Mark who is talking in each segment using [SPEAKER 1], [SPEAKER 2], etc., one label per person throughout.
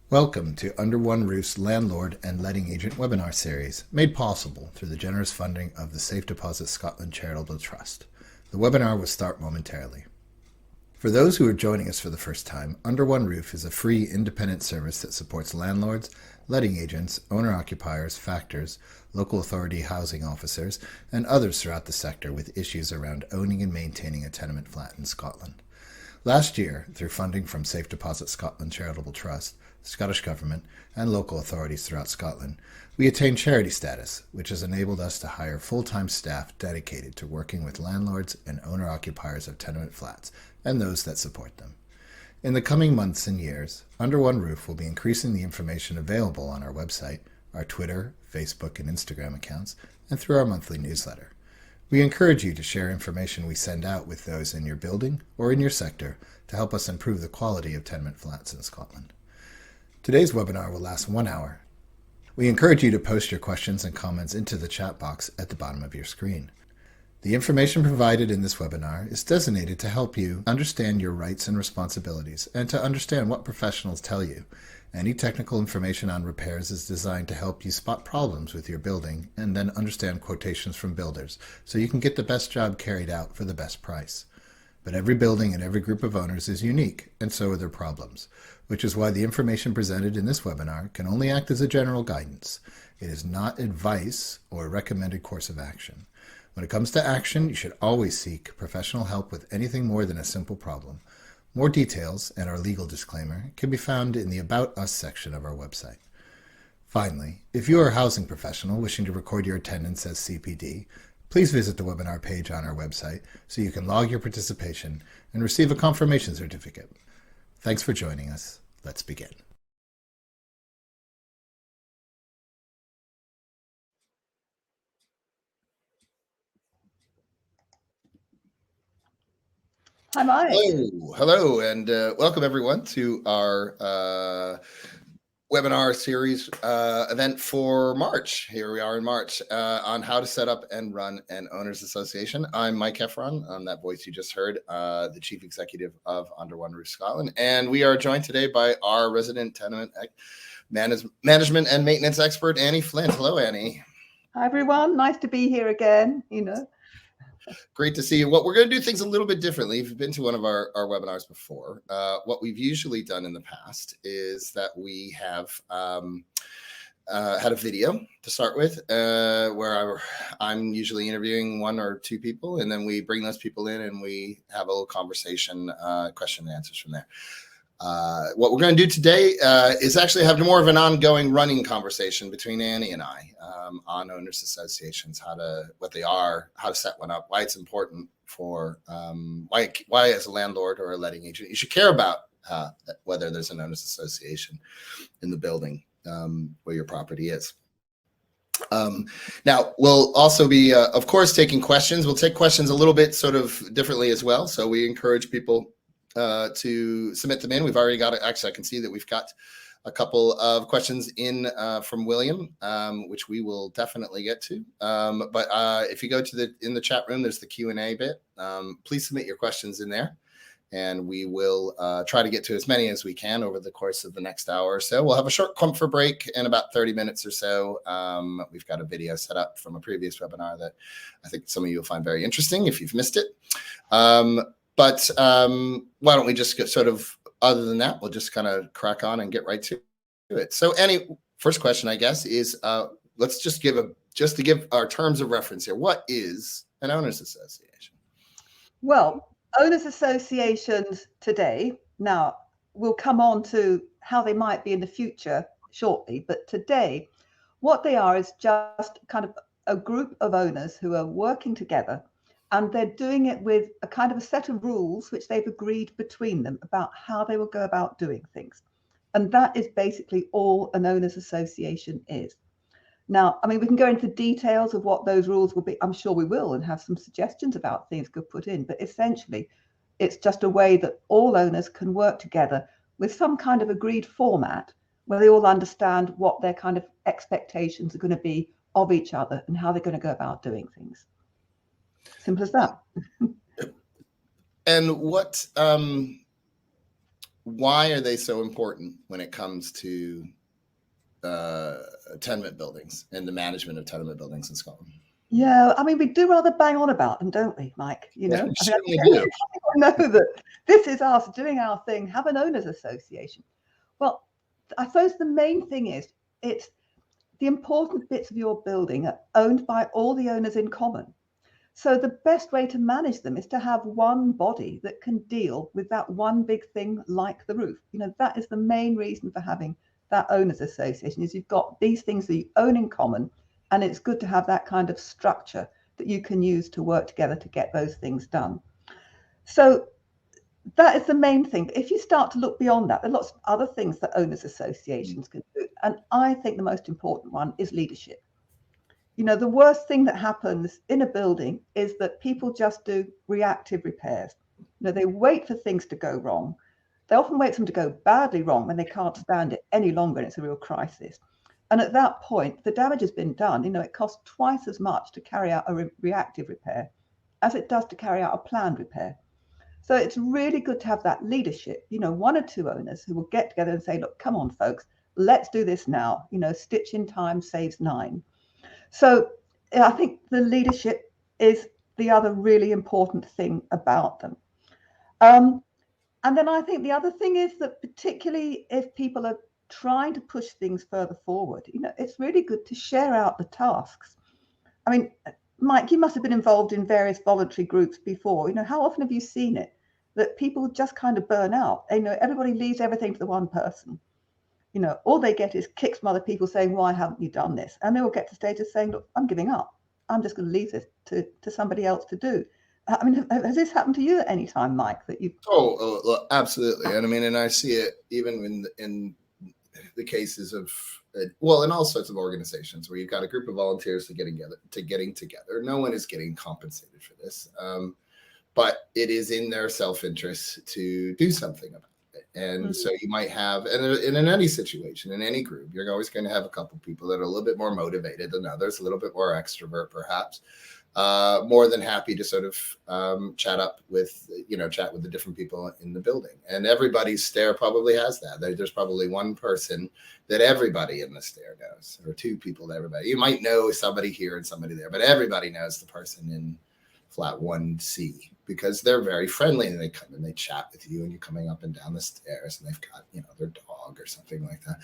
[SPEAKER 1] Welcome to Under One Roof's Landlord and Letting Agent webinar series, made possible through the generous funding of the Safe Deposit Scotland Charitable Trust. The webinar will start momentarily. For those who are joining us for the first time, Under One Roof is a free independent service that supports landlords, letting agents, owner-occupiers, factors, local authority housing officers, and others throughout the sector with issues around owning and maintaining a tenement flat in Scotland. Last year, through funding from Safe Deposit Scotland Charitable Trust, the Scottish Government, and local authorities throughout Scotland, we attained charity status, which has enabled us to hire full-time staff dedicated to working with landlords and owner-occupiers of tenement flats and those that support them. In the coming months and years, Under One Roof will be increasing the information available on our website, our Twitter, Facebook, and Instagram accounts, and through our monthly newsletter. We encourage you to share information we send out with those in your building or in your sector to help us improve the quality of tenement flats in Scotland. Today's webinar will last 1 hour. We encourage you to post your questions and comments into the chat box at the bottom of your screen. The information provided in this webinar is designated to help you understand your rights and responsibilities and to understand what professionals tell you. Any technical information on repairs is designed to help you spot problems with your building and then understand quotations from builders so you can get the best job carried out for the best price. But every building and every group of owners is unique, and so are their problems, which is why the information presented in this webinar can only act as a general guidance. It is not advice or a recommended course of action. When it comes to action, you should always seek professional help with anything more than a simple problem. More details and our legal disclaimer can be found in the About Us section of our website. Finally, if you are a housing professional wishing to record your attendance as CPD, please visit the webinar page on our website so you can log your participation and receive a confirmation certificate. Thanks for joining us. Let's begin.
[SPEAKER 2] Hi, Mike.
[SPEAKER 1] Hello, and welcome everyone to our webinar series event for March. Here we are in March on how to set up and run an owners association. I'm Mike Heffron. I'm that voice you just heard, the chief executive of Under One Roof Scotland, and we are joined today by our resident tenement management and maintenance expert, Annie Flint. Hello, Annie.
[SPEAKER 2] Hi, everyone. Nice to be here again.
[SPEAKER 1] Great to see you. What we're going to do things a little bit differently. If you've been to one of our webinars before, what we've usually done in the past is that we have had a video to start with where I'm usually interviewing one or two people, and then we bring those people in and we have a little conversation, question and answers from there. What we're going to do today is actually have more of an ongoing running conversation between Annie and I on owners associations, what they are, how to set one up, why it's important for why as a landlord or a letting agent you should care about whether there's an owners association in the building where your property is. Now, we'll also be, of course, taking questions. We'll take questions a little bit sort of differently as well. So we encourage people to submit them in. We've already got it. Actually, I can see that we've got a couple of questions in from William, which we will definitely get to. But if you go to in the chat room, there's the Q&A bit. Please submit your questions in there, and we will try to get to as many as we can over the course of the next hour or so. We'll have a short comfort break in about 30 minutes or so. We've got a video set up from a previous webinar that I think some of you will find very interesting if you've missed it. But why don't we just get other than that, we'll just kind of crack on and get right to it. So Annie, first question, I guess, is let's just to give our terms of reference here. What is an owners association?
[SPEAKER 2] Well, owners associations today, now we'll come on to how they might be in the future shortly, but today what they are is just kind of a group of owners who are working together, and they're doing it with a kind of a set of rules which they've agreed between them about how they will go about doing things. And that is basically all an owners association is. Now, I mean, we can go into details of what those rules will be. I'm sure we will, and have some suggestions about things could put in. But essentially, it's just a way that all owners can work together with some kind of agreed format where they all understand what their kind of expectations are going to be of each other and how they're going to go about doing things. Simple as that.
[SPEAKER 1] And what why are they so important when it comes to tenement buildings and the management of tenement buildings in Scotland?
[SPEAKER 2] Yeah, I mean, we do rather bang on about them, don't we, Mike? You know,
[SPEAKER 1] We
[SPEAKER 2] I mean,
[SPEAKER 1] certainly do.
[SPEAKER 2] I know that this is us doing our thing, have an owners association. Well, I suppose the main thing is it's the important bits of your building are owned by all the owners in common. So the best way to manage them is to have one body that can deal with that one big thing like the roof. You know, that is the main reason for having that owners association is you've got these things that you own in common, and it's good to have that kind of structure that you can use to work together to get those things done. So that is the main thing. If you start to look beyond that, there are lots of other things that owners associations can do. And I think the most important one is leadership. You know, the worst thing that happens in a building is that people just do reactive repairs. You know, they wait for things to go wrong. They often wait for them to go badly wrong when they can't stand it any longer and it's a real crisis. And at that point, the damage has been done. You know, it costs twice as much to carry out a reactive repair as it does to carry out a planned repair. So it's really good to have that leadership, you know, one or two owners who will get together and say, look, come on, folks, let's do this now. You know, stitch in time saves nine. So I think the leadership is the other really important thing about them. And then I think the other thing is that particularly if people are trying to push things further forward, you know, it's really good to share out the tasks. I mean, Mike, you must have been involved in various voluntary groups before. You know, how often have you seen it that people just kind of burn out? You know, everybody leaves everything to the one person. You know, all they get is kicks from other people saying, why haven't you done this? And they will get to stages saying, look, I'm giving up. I'm just going to leave this to somebody else to do. I mean, has this happened to you at any time, Mike, that you?
[SPEAKER 1] Oh, absolutely. And I mean, and I see it even in the cases of, well, in all sorts of organizations where you've got a group of volunteers getting together. No one is getting compensated for this, but it is in their self-interest to do something about it. And so you might have, and in any situation, in any group, you're always going to have a couple people that are a little bit more motivated than others, a little bit more extrovert, perhaps. More than happy to sort of chat with the different people in the building. And everybody's stair probably has that. There's probably one person that everybody in the stair knows, or two people that everybody. You might know somebody here and somebody there, but everybody knows the person in flat 1C because they're very friendly and they come and they chat with you and you're coming up and down the stairs and they've got, you know, their dog or something like that.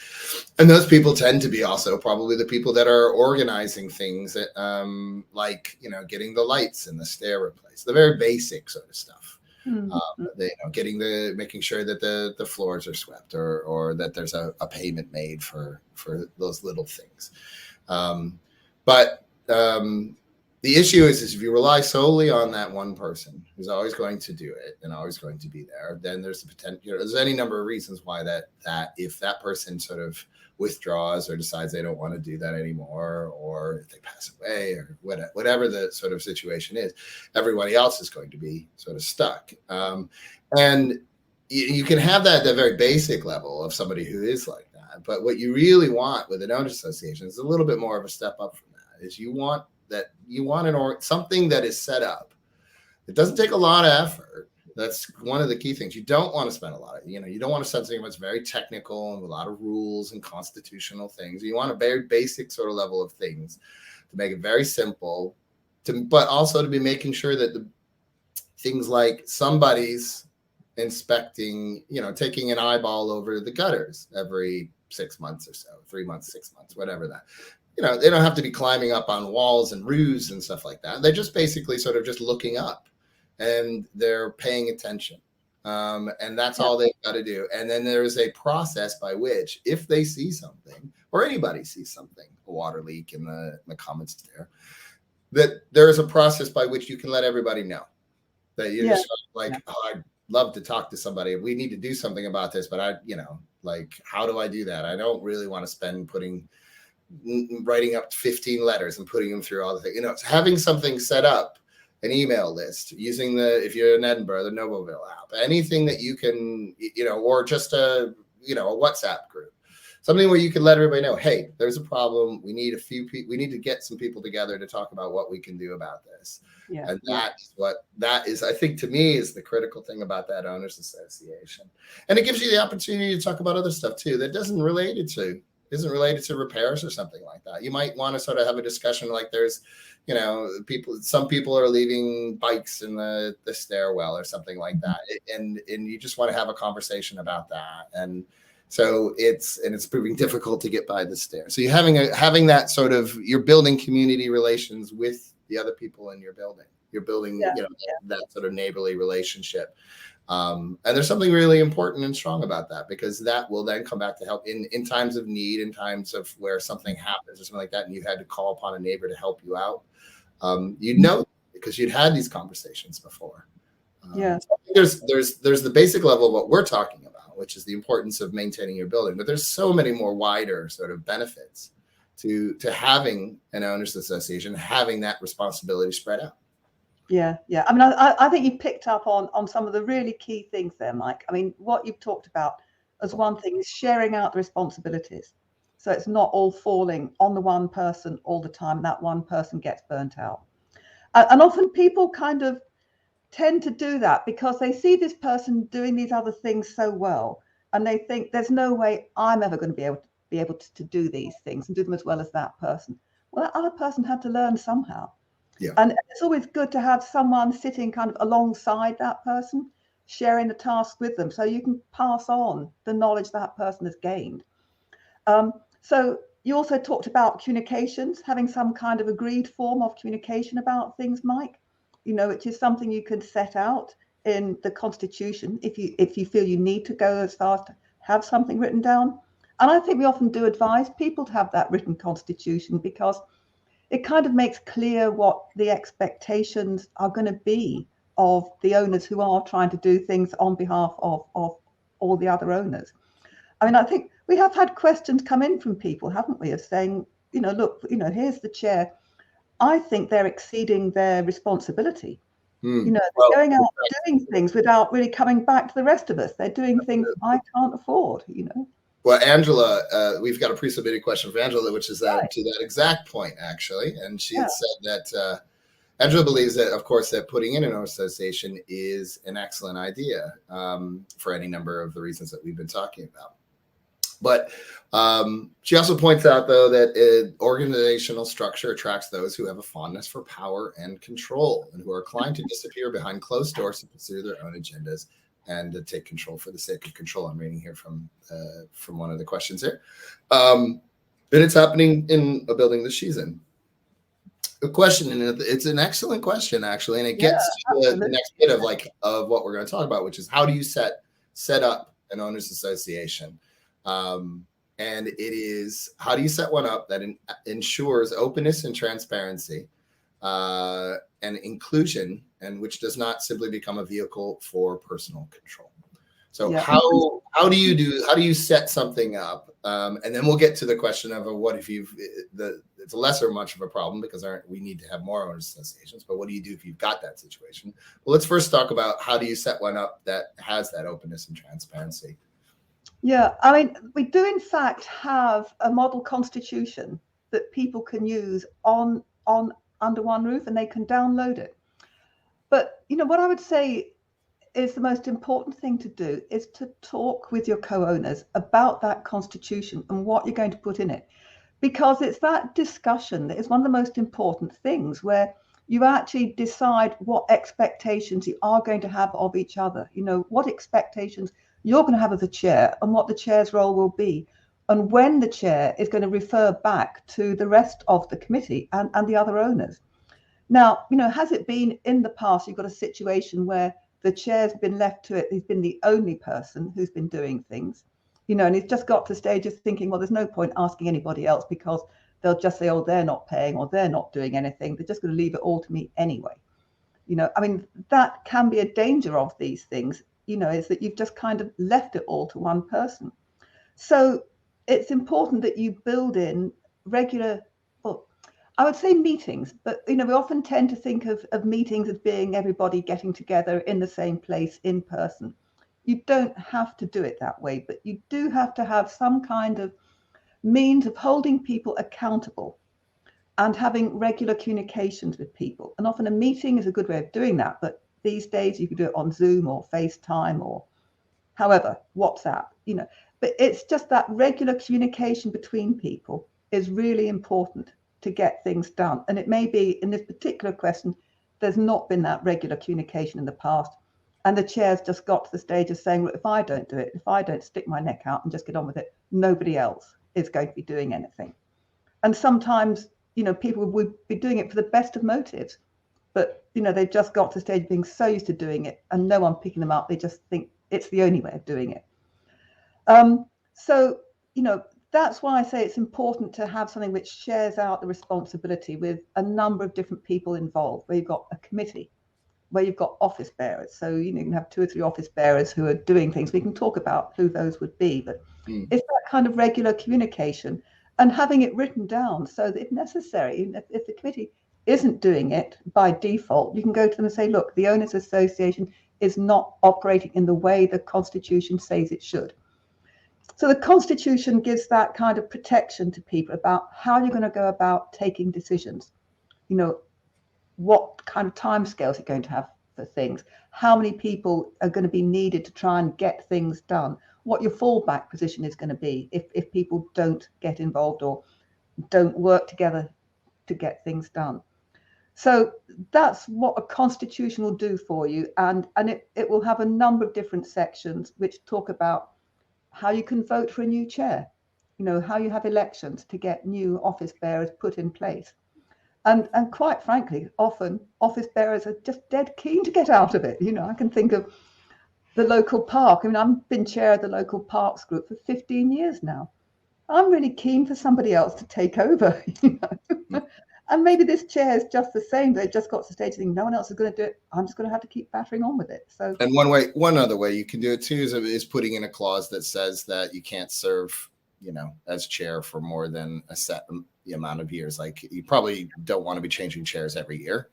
[SPEAKER 1] And those people tend to be also probably the people that are organizing things that, like, you know, getting the lights in the stair replaced, the very basic sort of stuff. Making sure that the floors are swept or that there's a payment made for those little things. The issue is if you rely solely on that one person who's always going to do it and always going to be there, then there's the potential. You know, there's any number of reasons why that if that person sort of withdraws or decides they don't want to do that anymore, or if they pass away or whatever the sort of situation is, everybody else is going to be sort of stuck. And you can have that at the very basic level of somebody who is like that. But what you really want with an owners association is a little bit more of a step up from that. Is you want something that is set up. It doesn't take a lot of effort. That's one of the key things. You don't want to spend a lot of, you don't want to spend something that's very technical and with a lot of rules and constitutional things. You want a very basic sort of level of things to make it very simple, but also to be making sure that the things like somebody's inspecting, taking an eyeball over the gutters every 6 months or so, 3 months, 6 months, whatever that. They don't have to be climbing up on walls and roofs and stuff like that. They're just basically sort of just looking up and they're paying attention. And that's all they've got to do. And then there is a process by which if they see something or anybody sees something, a water leak in the comments there, that there is a process by which you can let everybody know that you're just like, oh, I'd love to talk to somebody. We need to do something about this, but how do I do that? I don't really want to spend writing up 15 letters and putting them through all the things, having something set up, an email list, using if you're in Edinburgh, the Nobleville app, anything that you can, or just a WhatsApp group something where you can let everybody know, hey, there's a problem. We need we need to get some people together to talk about what we can do about this.
[SPEAKER 2] Yeah.
[SPEAKER 1] And that is, I think, to me, is the critical thing about that owners association. And it gives you the opportunity to talk about other stuff too that isn't related to repairs or something like that. You might want to sort of have a discussion like there's, some people are leaving bikes in the stairwell or something like that. And you just want to have a conversation about that. And so it's proving difficult to get by the stairs. So you're having that sort of, you're building community relations with the other people in your building. You're building, that sort of neighborly relationship. And there's something really important and strong about that, because that will then come back to help in times of need, in times of where something happens or something like that, and you had to call upon a neighbor to help you out. Because you'd had these conversations before. So there's the basic level of what we're talking about, which is the importance of maintaining your building. But there's so many more wider sort of benefits to having an owners association, having that responsibility spread out.
[SPEAKER 2] Yeah. I mean, I think you picked up on some of the really key things there, Mike. I mean, what you've talked about as one thing is sharing out the responsibilities. So it's not all falling on the one person all the time. That one person gets burnt out. And often people kind of tend to do that because they see this person doing these other things so well, and they think there's no way I'm ever going to be able to do these things and do them as well as that person. Well, that other person had to learn somehow.
[SPEAKER 1] Yeah.
[SPEAKER 2] And it's always good to have someone sitting kind of alongside that person, sharing the task with them, so you can pass on the knowledge that person has gained. So you also talked about communications, having some kind of agreed form of communication about things, Mike, which is something you could set out in the Constitution if you feel you need to go as far as to have something written down. And I think we often do advise people to have that written Constitution, because it kind of makes clear what the expectations are going to be of the owners who are trying to do things on behalf of all the other owners. I mean, I think we have had questions come in from people, haven't we, of saying, look, here's the chair. I think they're exceeding their responsibility. They're going out doing things without really coming back to the rest of us. They're doing things I can't afford,
[SPEAKER 1] Well, Angela, we've got a pre-submitted question for Angela, which is to that exact point, actually. And she had said that Angela believes that, of course, that putting in an association is an excellent idea for any number of the reasons that we've been talking about. But she also points out, though, that organizational structure attracts those who have a fondness for power and control, and who are inclined to disappear behind closed doors to pursue their own agendas and to take control for the sake of control. I'm reading here from one of the questions here. And it's happening in a building that she's in. A question, and it's an excellent question, actually, and it gets to the next bit of what we're going to talk about, which is how do you set up an owners association? And it is, how do you set one up that ensures openness and transparency and inclusion, and which does not simply become a vehicle for personal control? So how do you set something up? And then we'll get to the question of what if it's lesser much of a problem, because we need to have more owners associations, but what do you do if you've got that situation? Well, let's first talk about how do you set one up that has that openness and transparency.
[SPEAKER 2] Yeah, I mean, we do in fact have a model constitution that people can use on under one roof, and they can download it. But what I would say is the most important thing to do is to talk with your co-owners about that constitution and what you're going to put in it, because it's that discussion that is one of the most important things, where you actually decide what expectations you are going to have of each other, what expectations you're going to have as a chair and what the chair's role will be, and when the chair is going to refer back to the rest of the committee and the other owners. Now, has it been in the past, you've got a situation where the chair's been left to it, he's been the only person who's been doing things, and he's just got to the stage of thinking, well, there's no point asking anybody else, because they'll just say, oh, they're not paying or they're not doing anything. They're just going to leave it all to me anyway. I mean, that can be a danger of these things, is that you've just kind of left it all to one person. So it's important that you build in regular, well, I would say meetings, but we often tend to think of meetings as being everybody getting together in the same place in person. You don't have to do it that way, but you do have to have some kind of means of holding people accountable and having regular communications with people. And often a meeting is a good way of doing that, but these days you can do it on Zoom or FaceTime or however, WhatsApp, but it's just that regular communication between people is really important to get things done. And it may be in this particular question, there's not been that regular communication in the past. And the chair's just got to the stage of saying, well, if I don't do it, if I don't stick my neck out and just get on with it, nobody else is going to be doing anything. And sometimes, people would be doing it for the best of motives, but, they've just got to the stage of being so used to doing it and no one picking them up. They just think it's the only way of doing it. So, that's why I say it's important to have something which shares out the responsibility with a number of different people involved, where you've got a committee, where you've got office bearers. So, you can have 2 or 3 office bearers who are doing things. We can talk about who those would be, but it's that kind of regular communication and having it written down so that if necessary, if the committee isn't doing it by default, you can go to them and say, look, the Owners Association is not operating in the way the Constitution says it should. So the Constitution gives that kind of protection to people about how you're going to go about taking decisions. What kind of timescales you're going to have for things, how many people are going to be needed to try and get things done, what your fallback position is going to be if people don't get involved or don't work together to get things done. So that's what a constitution will do for you. And it will have a number of different sections which talk about how you can vote for a new chair, how you have elections to get new office bearers put in place. And quite frankly, often office bearers are just dead keen to get out of it. I can think of the local park. I've been chair of the local parks group for 15 years now. I'm really keen for somebody else to take over, And maybe this chair is just the same. They just got to the stage thinking no one else is going to do it. I'm just going to have to keep battering on with it. So,
[SPEAKER 1] and one other way you can do it too is putting in a clause that says that you can't serve, as chair for more than a set amount of years. Like you probably don't want to be changing chairs every year.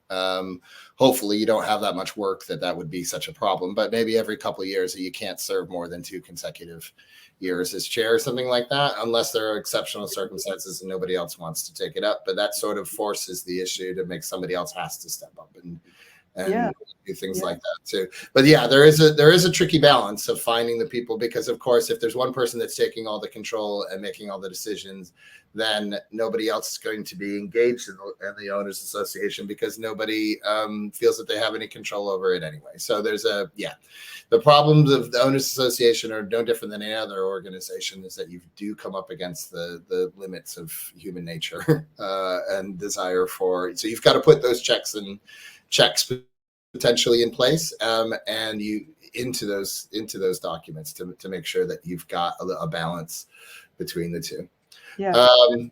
[SPEAKER 1] Hopefully you don't have that much work that would be such a problem, but maybe every couple of years that you can't serve more than 2 consecutive years as chair or something like that, unless there are exceptional circumstances and nobody else wants to take it up. But that sort of forces the issue to make somebody else has to step up and do things like that too. But there is a tricky balance of finding the people, because of course, if there's one person that's taking all the control and making all the decisions, then nobody else is going to be engaged in the Owners Association because nobody feels that they have any control over it anyway. So there's the problems of the Owners Association are no different than any other organization, is that you do come up against the limits of human nature and desire for. So you've got to put those checks potentially in place, and you into those documents to make sure that you've got a balance between the two.
[SPEAKER 2] And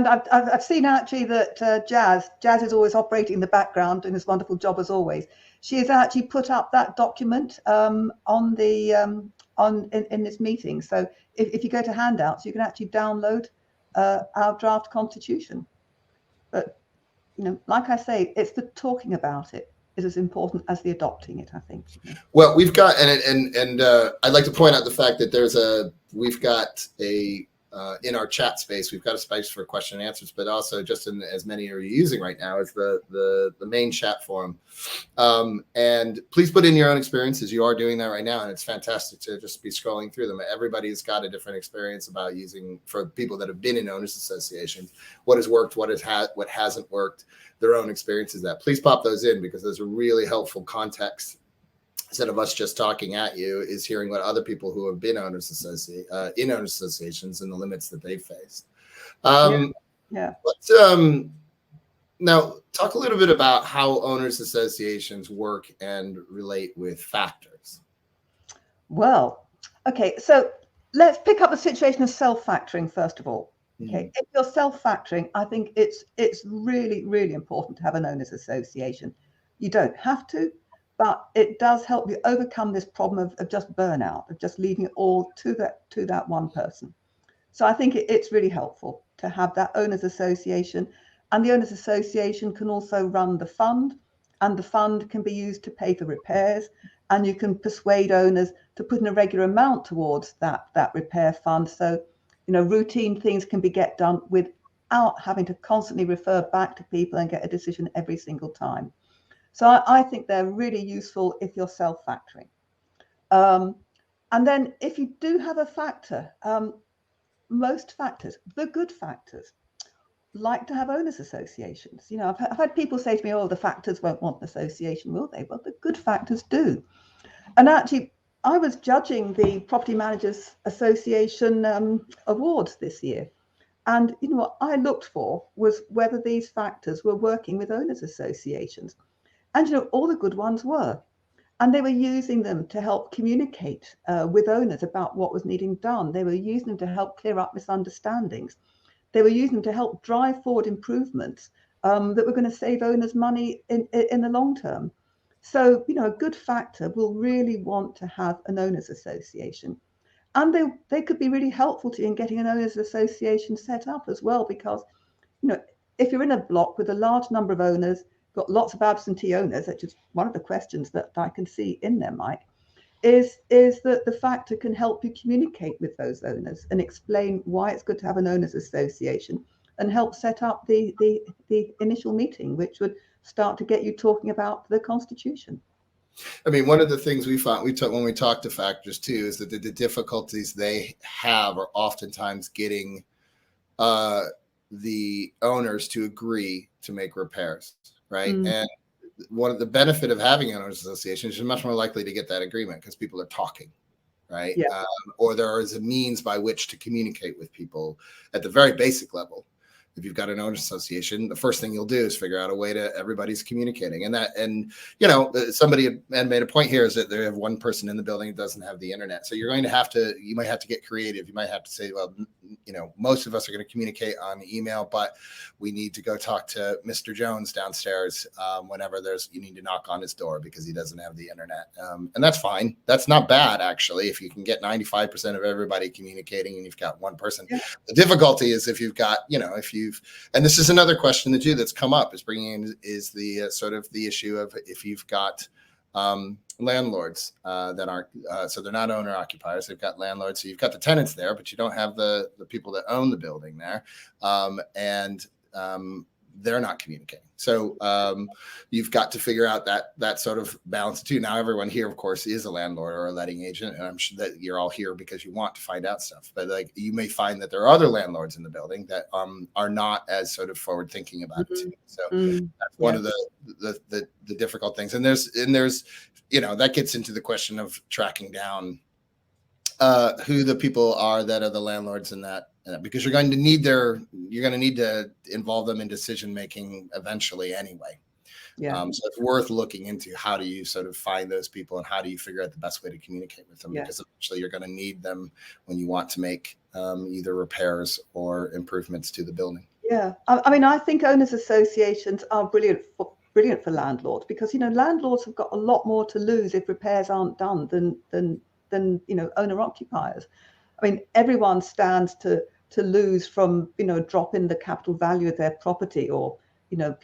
[SPEAKER 2] I've seen actually that Jazz is always operating in the background doing this wonderful job as always. She has actually put up that document on this meeting. So if you go to handouts, you can actually download our draft constitution. But like I say, it's the talking about it is as important as the adopting it, I think.
[SPEAKER 1] Well, we've got and I'd like to point out the fact that we've got in our chat space, we've got a space for question and answers, but also just in as many are you using right now as the main chat forum. And please put in your own experiences. You are doing that right now, and it's fantastic to just be scrolling through them. Everybody's got a different experience about using, for people that have been in owners associations, what has worked, what hasn't worked, their own experiences. That please pop those in, because those are really helpful context. Instead of us just talking at you, is hearing what other people who have been in owners associations and the limits that they face. Let's now talk a little bit about how owners associations work and relate with factors.
[SPEAKER 2] Well, okay, so let's pick up the situation of self-factoring first of all. Okay, if you're self-factoring, I think it's really, really important to have an owners association. You don't have to, but it does help you overcome this problem of just burnout, of just leaving it all to that one person. So I think it's really helpful to have that owners association, and the owners association can also run the fund, and the fund can be used to pay for repairs, and you can persuade owners to put in a regular amount towards that repair fund. So routine things can be get done without having to constantly refer back to people and get a decision every single time. So I think they're really useful if you're self-factoring. And then if you do have a factor, most factors, the good factors, like to have owners associations. I've had people say to me, oh, the factors won't want an association, will they? Well, the good factors do. And actually, I was judging the Property Managers Association awards this year. And what I looked for was whether these factors were working with owners associations. And all the good ones were. And they were using them to help communicate with owners about what was needing done. They were using them to help clear up misunderstandings. They were using them to help drive forward improvements that were going to save owners money in the long term. So, a good factor will really want to have an owners association. And they could be really helpful to you in getting an owners association set up as well, because, if you're in a block with a large number of owners, got lots of absentee owners, which is one of the questions that I can see in there, Mike, is that the factor can help you communicate with those owners and explain why it's good to have an owners association, and help set up the initial meeting, which would start to get you talking about the Constitution.
[SPEAKER 1] I mean, one of the things we found when we talk to factors too is that the difficulties they have are oftentimes getting the owners to agree to make repairs, right? And one of the benefit of having an owners association is you're much more likely to get that agreement because people are talking, right?
[SPEAKER 2] Yeah.
[SPEAKER 1] Or there is a means by which to communicate with people at the very basic level. If you've got an owners association, the first thing you'll do is figure out a way to everybody's communicating. And somebody had made a point here is that they have one person in the building that doesn't have the internet. So you might have to get creative. You might have to say, well, most of us are going to communicate on email, but we need to go talk to Mr. Jones downstairs whenever you need to knock on his door because he doesn't have the internet. And that's fine. That's not bad, actually, if you can get 95% of everybody communicating and you've got one person. Yeah. The difficulty is if you've got, and this is another question that's come up is is the sort of the issue of if you've got landlords that aren't, so they're not owner occupiers, they've got landlords. So you've got the tenants there, but you don't have the people that own the building there. And they're not communicating. So you've got to figure out that sort of balance too. Now, everyone here, of course, is a landlord or a letting agent. And I'm sure that you're all here because you want to find out stuff. But you may find that there are other landlords in the building that are not as sort of forward thinking about it too. So that's one of the difficult things. And there's that gets into the question of tracking down who the people are that are the landlords in that. Because you're going to need to involve them in decision making eventually anyway. Yeah. So it's worth looking into how do you sort of find those people and how do you figure out the best way to communicate with them, because eventually you're going to need them when you want to make either repairs or improvements to the building. Yeah,
[SPEAKER 2] I mean, I think owners associations are brilliant for landlords because landlords have got a lot more to lose if repairs aren't done than owner occupiers. I mean, everyone stands to lose from, drop in the capital value of their property or,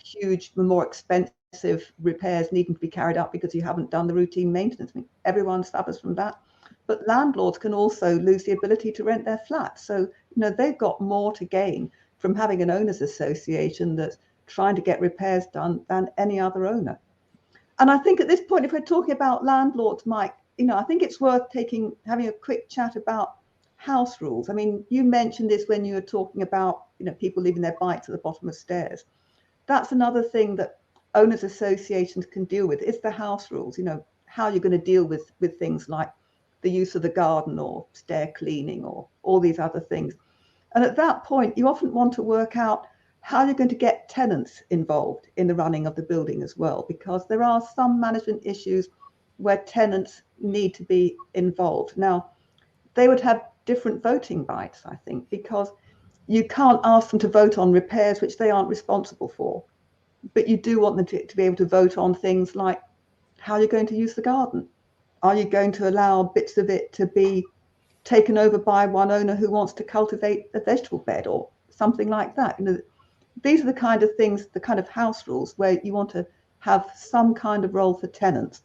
[SPEAKER 2] huge, more expensive repairs needing to be carried out because you haven't done the routine maintenance. I mean, everyone suffers from that. But landlords can also lose the ability to rent their flat. So, they've got more to gain from having an owners association that's trying to get repairs done than any other owner. And I think at this point, if we're talking about landlords, Mike, I think it's worth having a quick chat about house rules. I mean, you mentioned this when you were talking about, people leaving their bikes at the bottom of stairs. That's another thing that owners associations can deal with is the house rules, how you're going to deal with things like the use of the garden or stair cleaning or all these other things. And at that point, you often want to work out how you're going to get tenants involved in the running of the building as well, because there are some management issues where tenants need to be involved. Now, they would have different voting rights, I think, because you can't ask them to vote on repairs which they aren't responsible for. But you do want them to be able to vote on things like how you're going to use the garden. Are you going to allow bits of it to be taken over by one owner who wants to cultivate a vegetable bed or something like that? These are the kind of things, the kind of house rules where you want to have some kind of role for tenants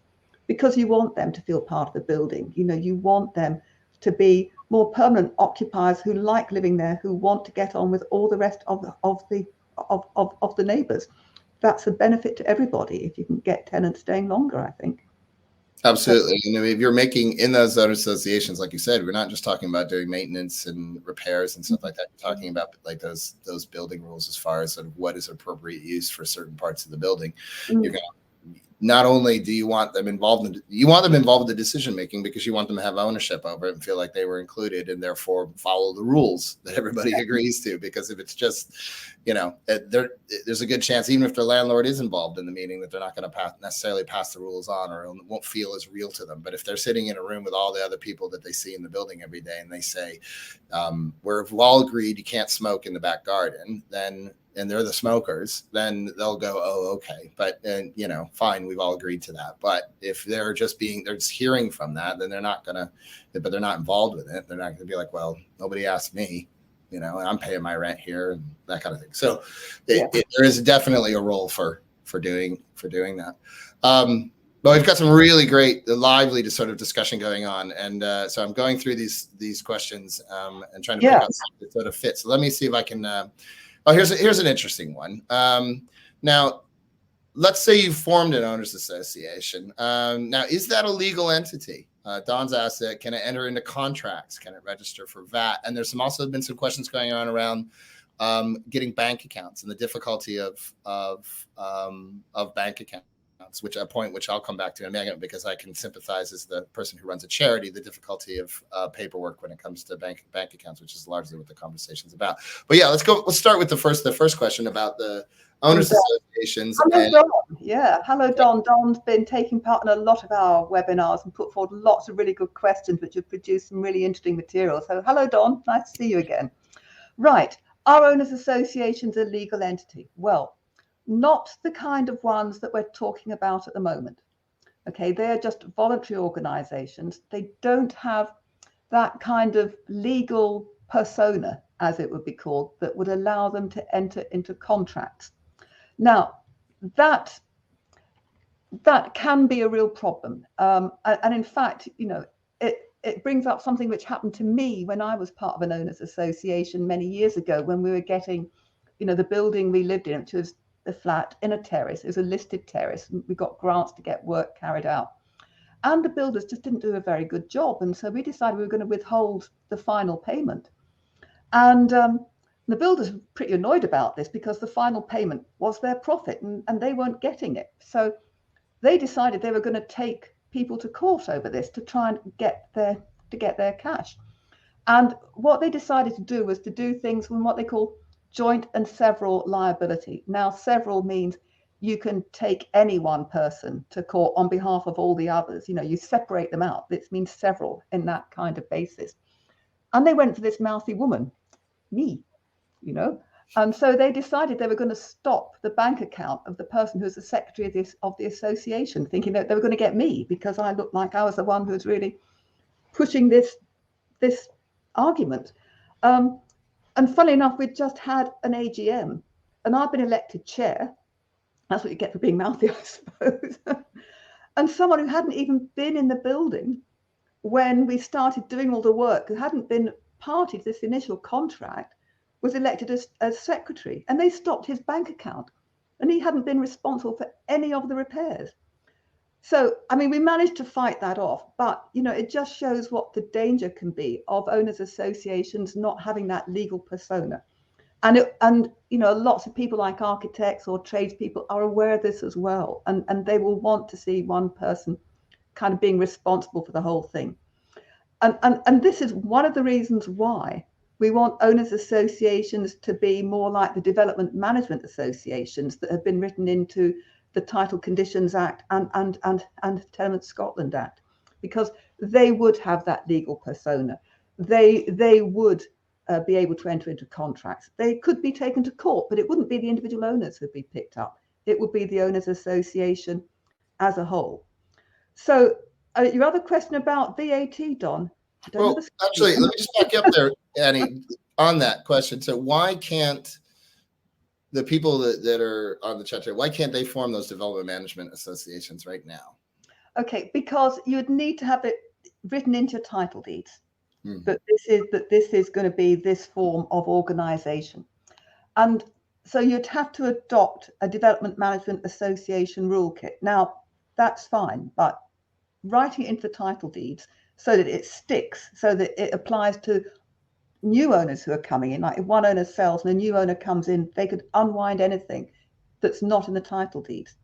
[SPEAKER 2] because you want them to feel part of the building. You want them to be more permanent occupiers who like living there, who want to get on with all the rest of the neighbours. That's a benefit to everybody if you can get tenants staying longer, I think.
[SPEAKER 3] Absolutely. And I mean, if you're making in those owner associations, like you said, we're not just talking about doing maintenance and repairs and stuff like that. You're talking about like those building rules as far as sort of what is appropriate use for certain parts of the building. You're going to, not only do you want them involved in the decision making, because you want them to have ownership over it and feel like they were included, and therefore follow the rules that everybody agrees to. Because if it's just, there's a good chance, even if their landlord is involved in the meeting, that they're not going to necessarily pass the rules on, or it won't feel as real to them. But if they're sitting in a room with all the other people that they see in the building every day, and they say, we've all agreed you can't smoke in the back garden, and they're the smokers, then they'll go, oh, okay. But, fine, we've all agreed to that. But if they're just hearing from that, then they're not involved with it. They're not going to be like, well, nobody asked me, and I'm paying my rent here and that kind of thing. So there is definitely a role for doing that. But we've got some really great, lively sort of discussion going on. And so I'm going through these questions and trying to pick out something that sort of fits. So let me see if I can, here's an interesting one. Now, let's say you formed an owners association. Now, is that a legal entity? Don's asked, can it enter into contracts? Can it register for VAT? And there's also been some questions going on around getting bank accounts and the difficulty of bank accounts, which I'll come back to in a minute, because I can sympathize as the person who runs a charity, the difficulty of paperwork when it comes to bank accounts, which is largely what the conversation's about. But yeah, let's start with the first question about the owners associations.
[SPEAKER 2] Hello, Don. Yeah, hello, Don. Don's been taking part in a lot of our webinars and put forward lots of really good questions, which have produced some really interesting material. So hello, Don. Nice to see you again. Right. Are owners associations a legal entity? Well, not the kind of ones that we're talking about at the moment. Okay, they're just voluntary organizations. They don't have that kind of legal persona, as it would be called, that would allow them to enter into contracts. Now, that can be a real problem. And in fact, it brings up something which happened to me when I was part of an owners association many years ago, when we were getting, the building we lived in, which was the flat in a terrace. It was a listed terrace. We got grants to get work carried out. And the builders just didn't do a very good job. And so we decided we were going to withhold the final payment. And the builders were pretty annoyed about this, because the final payment was their profit and they weren't getting it. So they decided they were going to take people to court over this to try and get their cash. And what they decided to do was to do things from what they call joint and several liability. Now, several means you can take any one person to court on behalf of all the others. You separate them out. This means several in that kind of basis. And they went for this mouthy woman, me, And so they decided they were going to stop the bank account of the person who was the secretary of the association, thinking that they were going to get me, because I looked like I was the one who was really pushing this argument. And funny enough, we'd just had an AGM, and I've been elected chair. That's what you get for being mouthy, I suppose. And someone who hadn't even been in the building when we started doing all the work, who hadn't been party to this initial contract, was elected as secretary, and they stopped his bank account, and he hadn't been responsible for any of the repairs. So, we managed to fight that off, but, it just shows what the danger can be of owners associations not having that legal persona. And lots of people like architects or tradespeople are aware of this as well, and they will want to see one person kind of being responsible for the whole thing. And this is one of the reasons why we want owners associations to be more like the development management associations that have been written into the Title Conditions Act and Tenants Scotland Act, because they would have that legal persona. They would be able to enter into contracts. They could be taken to court, but it wouldn't be the individual owners who'd be picked up. It would be the owners association as a whole. So your other question about VAT, Don?
[SPEAKER 3] Well, actually, let me just back up there, Annie, on that question. So why can't the people that are on the chat here, why can't they form those development management associations right now?
[SPEAKER 2] Okay, because you'd need to have it written into your title deeds. that this is going to be this form of organisation. And so you'd have to adopt a Development Management Association rule kit. Now, that's fine, but writing it into the title deeds so that it sticks, so that it applies to new owners who are coming in. Like if one owner sells and a new owner comes in, they could unwind anything that's not in the title deeds.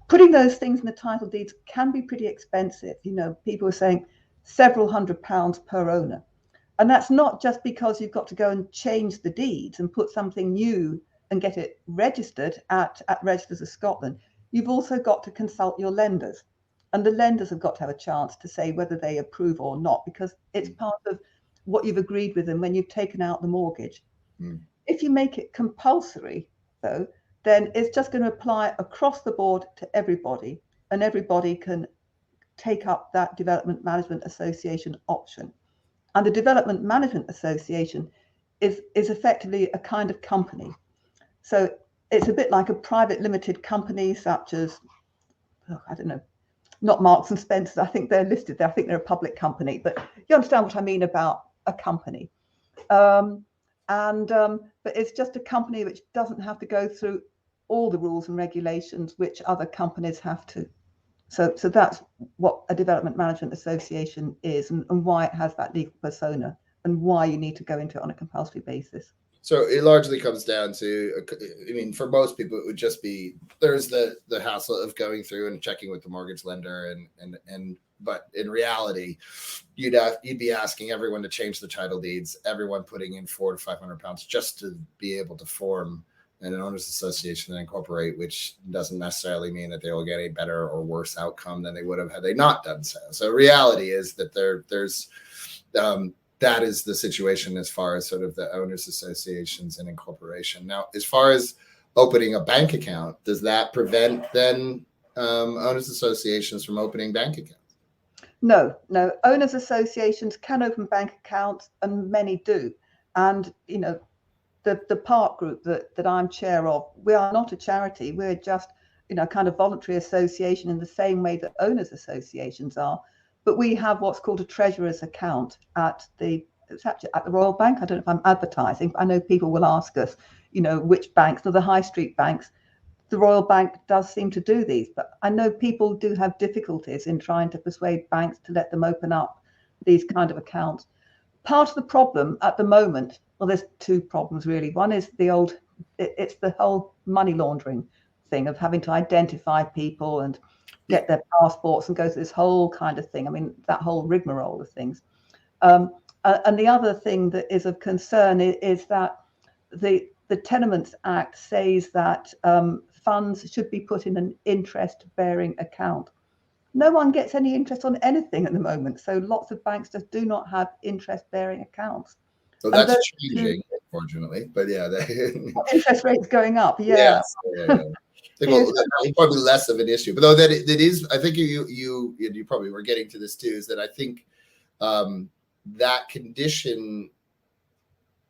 [SPEAKER 2] Putting those things in the title deeds can be pretty expensive. People are saying several £100s per owner. And that's not just because you've got to go and change the deeds and put something new and get it registered at Registers of Scotland. You've also got to consult your lenders. And the lenders have got to have a chance to say whether they approve or not, because it's part of what you've agreed with them when you've taken out the mortgage. If you make it compulsory, though, then it's just going to apply across the board to everybody, and everybody can take up that Development Management Association option. And the Development Management Association is effectively a kind of company. So it's a bit like a private limited company, such as, I don't know, not Marks and Spencer's. I think they're listed there. I think they're a public company, but you understand what I mean about a company. But it's just a company which doesn't have to go through all the rules and regulations which other companies have to. So that's what a Development Management Association is, and why it has that legal persona, and why you need to go into it on a compulsory basis.
[SPEAKER 3] So it largely comes down to, for most people, it would just be, there's the hassle of going through and checking with the mortgage lender, but in reality, you'd be asking everyone to change the title deeds, everyone putting in £400 to £500 just to be able to form an owners association and incorporate, which doesn't necessarily mean that they will get a better or worse outcome than they would have had they not done so. So reality is that there's that is the situation as far as sort of the owners associations and incorporation. Now, as far as opening a bank account, does that prevent then owners associations from opening bank accounts?
[SPEAKER 2] No. Owners associations can open bank accounts, and many do. And the Park Group that I'm chair of, we are not a charity. We're just kind of voluntary association in the same way that owners associations are. But we have what's called a treasurer's account at the Royal Bank. I don't know if I'm advertising, but I know people will ask us, which banks, the high street banks. The Royal Bank does seem to do these, but I know people do have difficulties in trying to persuade banks to let them open up these kind of accounts. Part of the problem at the moment, well, there's two problems really. One is it's the whole money laundering thing of having to identify people and get their passports and go through this whole kind of thing. I mean, that whole rigmarole of things. And the other thing that is of concern is that the Tenements Act says that funds should be put in an interest-bearing account. No one gets any interest on anything at the moment. So lots of banks just do not have interest-bearing accounts.
[SPEAKER 3] So that's changing, unfortunately. But yeah,
[SPEAKER 2] interest rates going up. Yeah.
[SPEAKER 3] Well, probably less of an issue, but though that is, I think you probably were getting to this too, is that I think that condition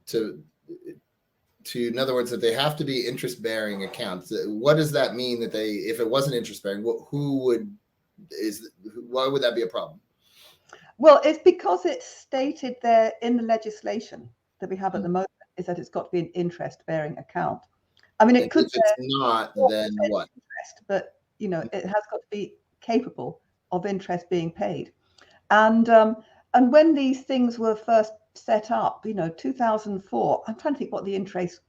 [SPEAKER 3] to in other words, that they have to be interest-bearing accounts. What does that mean that if it wasn't interest-bearing, why would that be a problem?
[SPEAKER 2] Well, it's because it's stated there in the legislation that we have at the moment, is that it's got to be an interest-bearing account. I mean, it could. If
[SPEAKER 3] it's not, then what?
[SPEAKER 2] Interest, but it has got to be capable of interest being paid. And when these things were first set up, 2004, I'm trying to think what the interest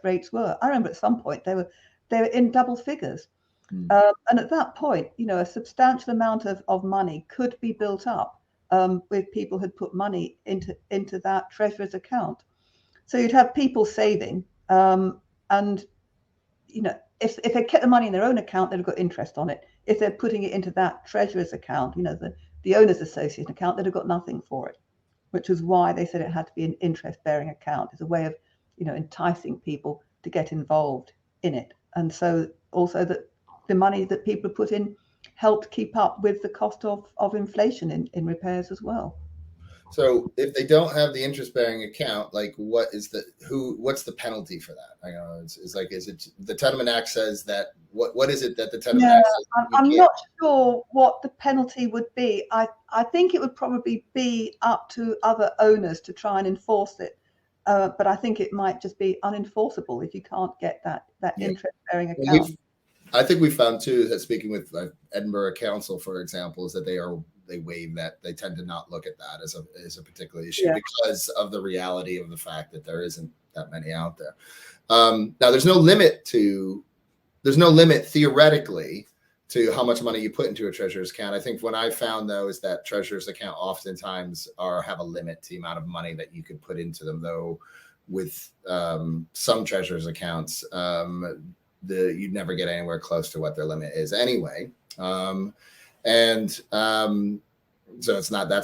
[SPEAKER 2] rates were. I remember at some point they were in double figures. And at that point, a substantial amount of money could be built up if people had put money into that treasurer's account. So you'd have people saving, and if they kept the money in their own account, they'd have got interest on it. If they're putting it into that treasurer's account, the owners association account, they'd have got nothing for it, which was why they said it had to be an interest-bearing account. It's a way of enticing people to get involved in it, and so also that the money that people put in helped keep up with the cost of inflation in repairs as well.
[SPEAKER 3] So if they don't have the interest-bearing account, like what's the penalty for that? I know is it the Tenement Act says that what is it that the Tenement
[SPEAKER 2] Yeah,
[SPEAKER 3] Act says
[SPEAKER 2] I'm not sure what the penalty would be. I think it would probably be up to other owners to try and enforce it. But I think it might just be unenforceable if you can't get that interest-bearing account.
[SPEAKER 3] I think we found too that speaking with Edinburgh Council, for example, is that they waive that. They tend to not look at that as a particular issue because of the reality of the fact that there isn't that many out there. Now, there's no limit theoretically to how much money you put into a treasurer's account. I think what I found though is that treasurer's account oftentimes have a limit to the amount of money that you could put into them. Though with some treasurer's accounts, you'd never get anywhere close to what their limit is anyway. So that's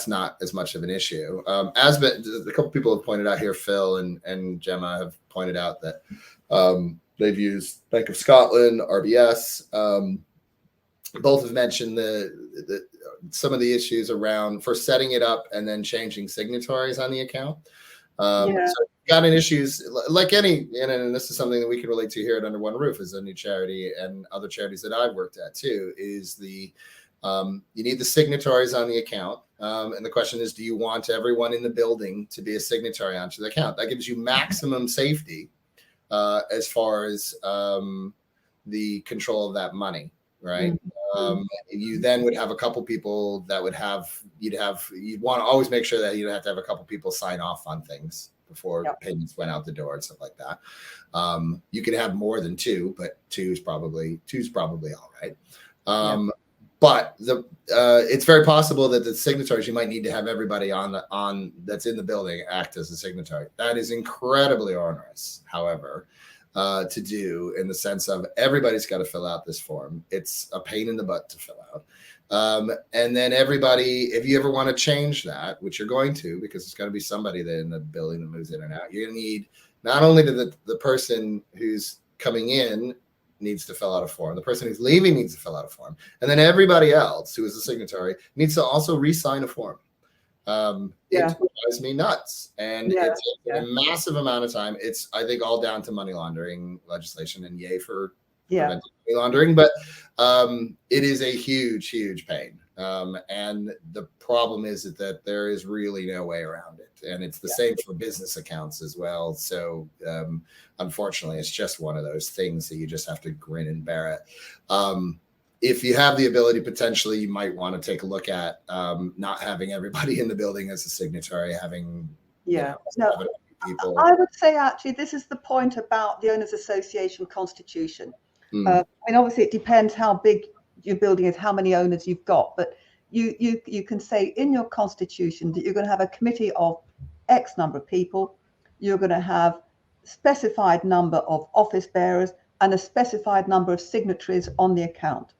[SPEAKER 3] not as much of an issue. As a couple people have pointed out here, Phil and Gemma have pointed out that they've used Bank of Scotland, RBS. Both have mentioned some of the issues around for setting it up and then changing signatories on the account. So got an issues like any, and this is something that we can relate to here at Under One Roof as a new charity and other charities that I've worked at too, is you need the signatories on the account. And the question is, do you want everyone in the building to be a signatory onto the account? That gives you maximum safety as far as the control of that money, right? You then would have a couple people that you'd want to always make sure that you'd have to have a couple people sign off on things before payments went out the door and stuff like that. You could have more than two, but two's probably all right. But it's very possible that the signatories, you might need to have everybody on that's in the building act as a signatory. That is incredibly onerous, however, to do, in the sense of everybody's got to fill out this form. It's a pain in the butt to fill out. And then everybody, if you ever want to change that, which you're going to, because it's going to be somebody that in the building that moves in and out, you're going to need not only the person who's coming in needs to fill out a form, the person who's leaving needs to fill out a form, and then everybody else who is a signatory needs to also re-sign a form. It drives me nuts, and it takes a massive amount of time. It's, I think, all down to money laundering legislation, and yay for preventing money laundering, but it is a huge pain. And the problem is that there is really no way around it, and it's the same for business accounts as well. So unfortunately, it's just one of those things that you just have to grin and bear it. If you have the ability, potentially, you might want to take a look at not having everybody in the building as a signatory, having people.
[SPEAKER 2] I would say actually this is the point about the Owners Association constitution. I mean, obviously, it depends how big your building is, how many owners you've got, but you can say in your constitution that you're going to have a committee of X number of people, you're going to have specified number of office bearers and a specified number of signatories on the account.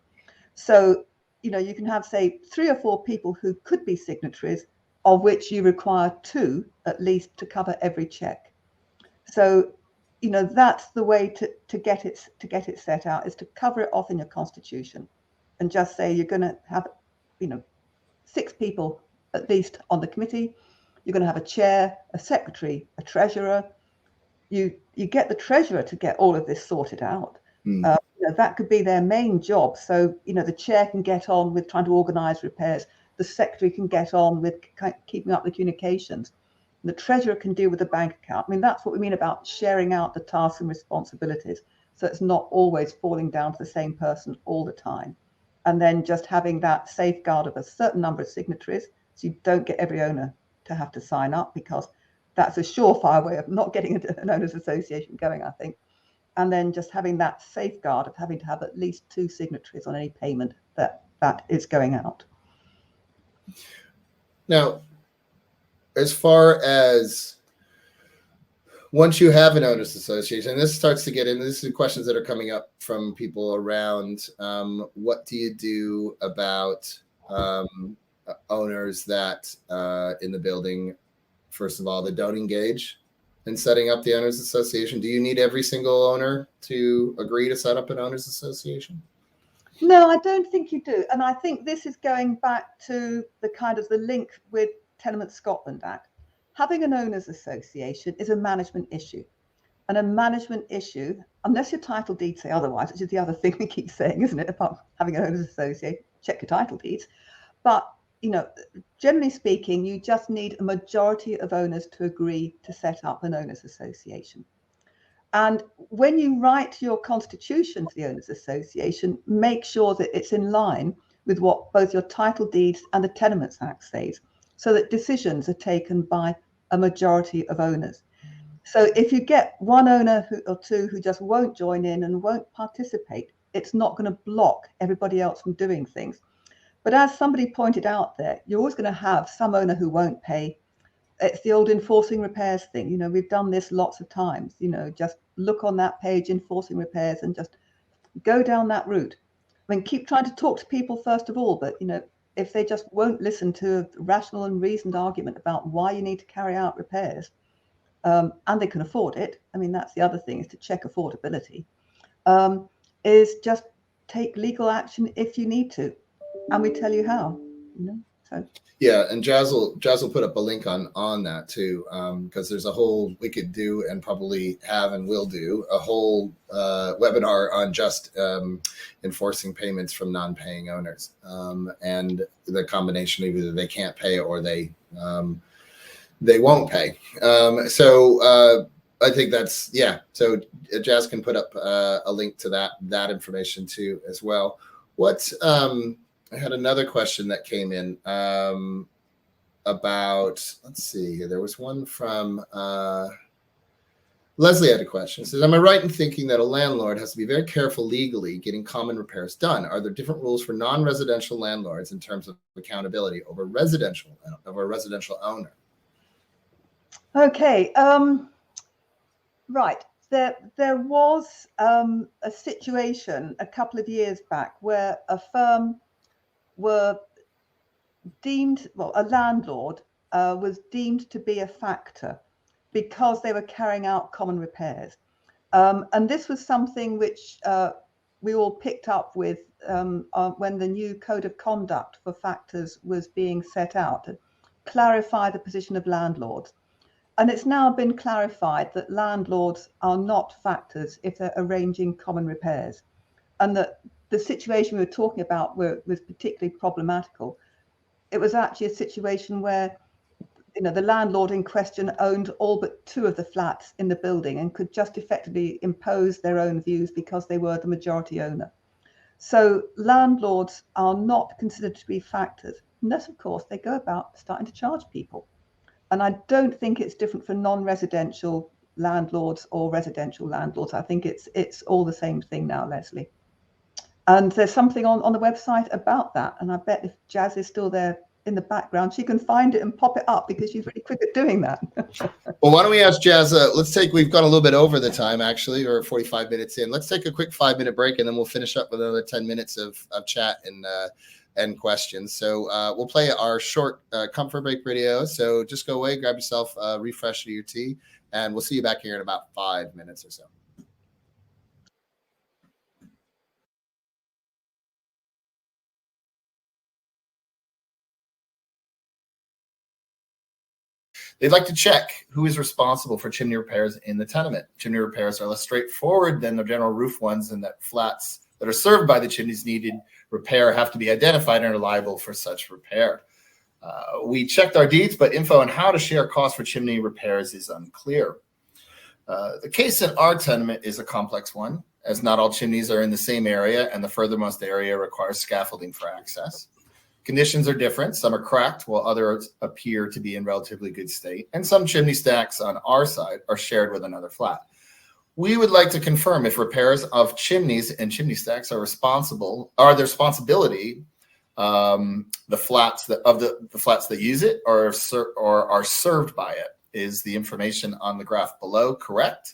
[SPEAKER 2] So, you can have, say, 3 or 4 people who could be signatories, of which you require 2 at least to cover every check. So, that's the way to get it set out, is to cover it off in your constitution and just say you're going to have, 6 people at least on the committee. You're going to have a chair, a secretary, a treasurer. You get the treasurer to get all of this sorted out. That could be their main job. So, the chair can get on with trying to organize repairs. The secretary can get on with keeping up the communications. The treasurer can deal with the bank account. I mean, that's what we mean about sharing out the tasks and responsibilities. So it's not always falling down to the same person all the time. And then just having that safeguard of a certain number of signatories, so you don't get every owner to have to sign up, because that's a surefire way of not getting an owners association going, I think. And then just having that safeguard of having to have at least 2 signatories on any payment that is going out.
[SPEAKER 3] Now, as far as once you have an owners association, this starts to get into, this is questions that are coming up from people around what do you do about owners that in the building, first of all, that don't engage in setting up the owners association? Do you need every single owner to agree to set up an owners association?
[SPEAKER 2] No, I don't think you do. And I think this is going back to the kind of the link with Tenement Scotland Act, having an owners association is a management issue. And a management issue, unless your title deeds say otherwise, which is the other thing we keep saying, isn't it? Apart from having an owners association, check your title deeds. But, generally speaking, you just need a majority of owners to agree to set up an owners association. And when you write your constitution for the owners association, make sure that it's in line with what both your title deeds and the Tenements Act says, so that decisions are taken by a majority of owners. So if you get one owner or two who just won't join in and won't participate, it's not going to block everybody else from doing things. But as somebody pointed out there, you're always going to have some owner who won't pay. It's the old enforcing repairs thing. We've done this lots of times. Just look on that page, enforcing repairs, and just go down that route. I mean, keep trying to talk to people first of all, but if they just won't listen to a rational and reasoned argument about why you need to carry out repairs, and they can afford it. I mean, that's the other thing, is to check affordability, is just take legal action if you need to, and we tell you how. So.
[SPEAKER 3] Yeah, and Jazz will put up a link on that too, because there's a whole, we could do and probably have and will do a whole webinar on just enforcing payments from non-paying owners, and the combination of either they can't pay or they won't pay. So I think that's, yeah. So Jazz can put up a link to that information too as well. I had another question that came in about, let's see here. There was one from Leslie had a question. It says, am I right in thinking that a landlord has to be very careful legally getting common repairs done? Are there different rules for non-residential landlords in terms of accountability over a residential owner?
[SPEAKER 2] Okay. Right. There was a situation a couple of years back where a firm were deemed, a landlord was deemed to be a factor because they were carrying out common repairs. And this was something which we all picked up with when the new code of conduct for factors was being set out to clarify the position of landlords. And it's now been clarified that landlords are not factors if they're arranging common repairs, and that the situation we were talking about was particularly problematical. It was actually a situation where, the landlord in question owned all but 2 of the flats in the building and could just effectively impose their own views because they were the majority owner. So landlords are not considered to be factors, unless, of course, they go about starting to charge people. And I don't think it's different for non-residential landlords or residential landlords. I think it's all the same thing now, Leslie. And there's something on the website about that. And I bet if Jazz is still there in the background, she can find it and pop it up because she's really quick at doing that.
[SPEAKER 3] Well, why don't we ask Jazz, we've gone a little bit over the time actually, or 45 minutes in. Let's take a quick 5-minute break and then we'll finish up with another 10 minutes of chat and questions. So we'll play our short comfort break video. So just go away, grab yourself a refresh of your tea, and we'll see you back here in about 5 minutes or so. They'd like to check who is responsible for chimney repairs in the tenement. Chimney repairs are less straightforward than the general roof ones, and that flats that are served by the chimneys needed repair have to be identified and are liable for such repair. We checked our deeds, but info on how to share costs for chimney repairs is unclear. The case in our tenement is a complex one, as not all chimneys are in the same area, and the furthermost area requires scaffolding for access. Conditions are different. Some are cracked, while others appear to be in relatively good state. And some chimney stacks on our side are shared with another flat. We would like to confirm if repairs of chimneys and chimney stacks are the responsibility the flats that use it or are served by it. Is the information on the graph below correct?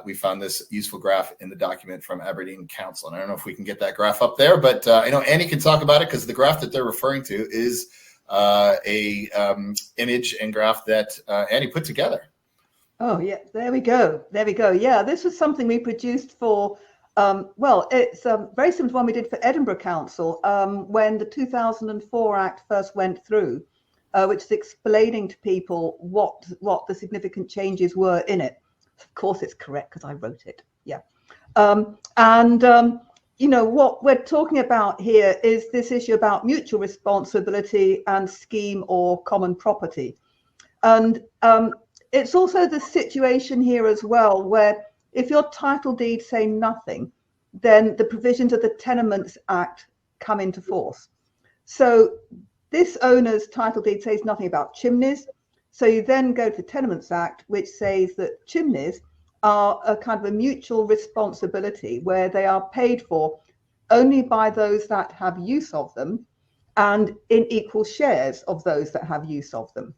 [SPEAKER 3] We found this useful graph in the document from Aberdeen Council. And I don't know if we can get that graph up there, but I know Annie can talk about it because the graph that they're referring to is a image and graph that Annie put together.
[SPEAKER 2] Oh, yeah, there we go. Yeah, this was something we produced for, it's very similar to one we did for Edinburgh Council when the 2004 Act first went through. which is explaining to people what the significant changes were in it. Of course, it's correct because I wrote it. Yeah. What we're talking about here is this issue about mutual responsibility and scheme or common property. And it's also the situation here as well, where if your title deeds say nothing, then the provisions of the Tenements Act come into force. So this owner's title deed says nothing about chimneys. So you then go to the Tenements Act, which says that chimneys are a kind of a mutual responsibility where they are paid for only by those that have use of them and in equal shares of those that have use of them.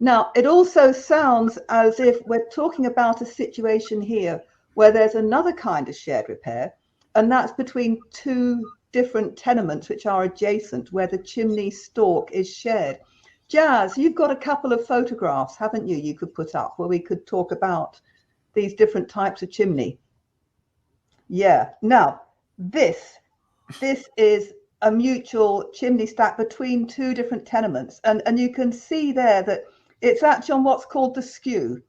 [SPEAKER 2] Now, it also sounds as if we're talking about a situation here where there's another kind of shared repair, and that's between two different tenements which are adjacent, where the chimney stalk is shared. Jazz, you've got a couple of photographs, haven't you, you could put up where we could talk about these different types of chimney. Yeah, now this is a mutual chimney stack between two different tenements, and you can see there that it's actually on what's called the skew,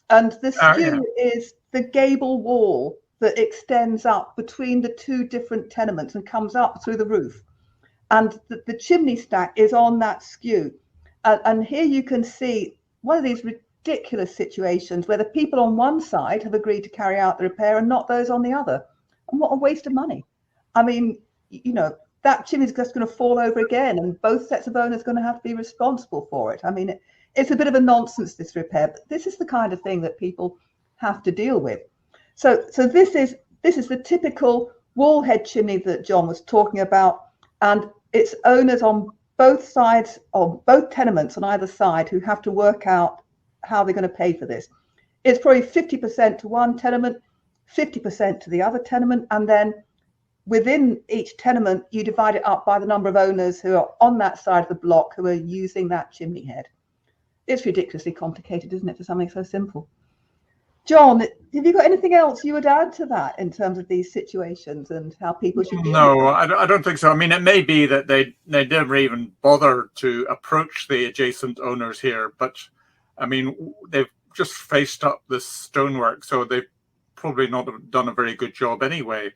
[SPEAKER 2] and the skew is the gable wall that extends up between the two different tenements and comes up through the roof, and the chimney stack is on that skew. And here you can see one of these ridiculous situations where the people on one side have agreed to carry out the repair and not those on the other. And what a waste of money. I mean, that chimney is just going to fall over again, and both sets of owners are going to have to be responsible for it. I mean, it's a bit of a nonsense, this repair, but this is the kind of thing that people have to deal with. So this is the typical wall head chimney that John was talking about, and it's owners on both sides, or both tenements on either side, who have to work out how they're going to pay for this. It's probably 50% to one tenement, 50% to the other tenement, and then within each tenement, you divide it up by the number of owners who are on that side of the block who are using that chimney head. It's ridiculously complicated, isn't it, for something so simple? John, have you got anything else you would add to that in terms of these situations and how people should deal with them?
[SPEAKER 4] I don't think so. I mean, it may be that they never even bother to approach the adjacent owners here, but I mean, they've just faced up this stonework, so they've probably not done a very good job anyway.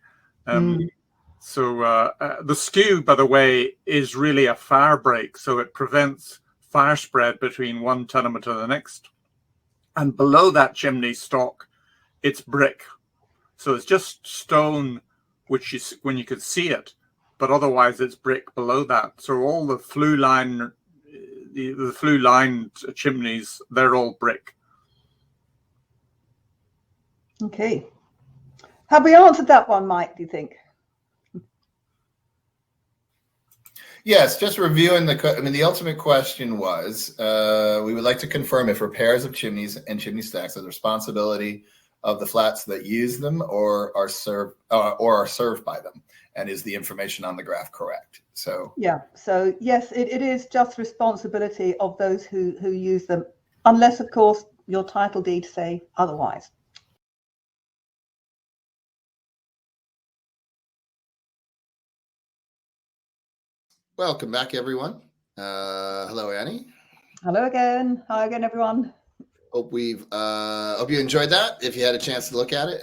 [SPEAKER 4] So the skew, by the way, is really a fire break, so it prevents fire spread between one tenement and the next. And below that chimney stalk, it's brick. So it's just stone, which is when you could see it, but otherwise it's brick below that. So all the flue line, the flue lined chimneys, they're all brick.
[SPEAKER 2] Okay. Have we answered that one, Mike, do you think?
[SPEAKER 3] Yes, just reviewing the ultimate question was, we would like to confirm if repairs of chimneys and chimney stacks are the responsibility of the flats that use them or are served by them, and is the information on the graph correct? So
[SPEAKER 2] yeah, so yes, it is just responsibility of those who use them, unless of course your title deeds say otherwise.
[SPEAKER 3] welcome back, everyone. Hello, Annie.
[SPEAKER 2] Hello again. Hi again, everyone.
[SPEAKER 3] Hope you enjoyed that. If you had a chance to look at it,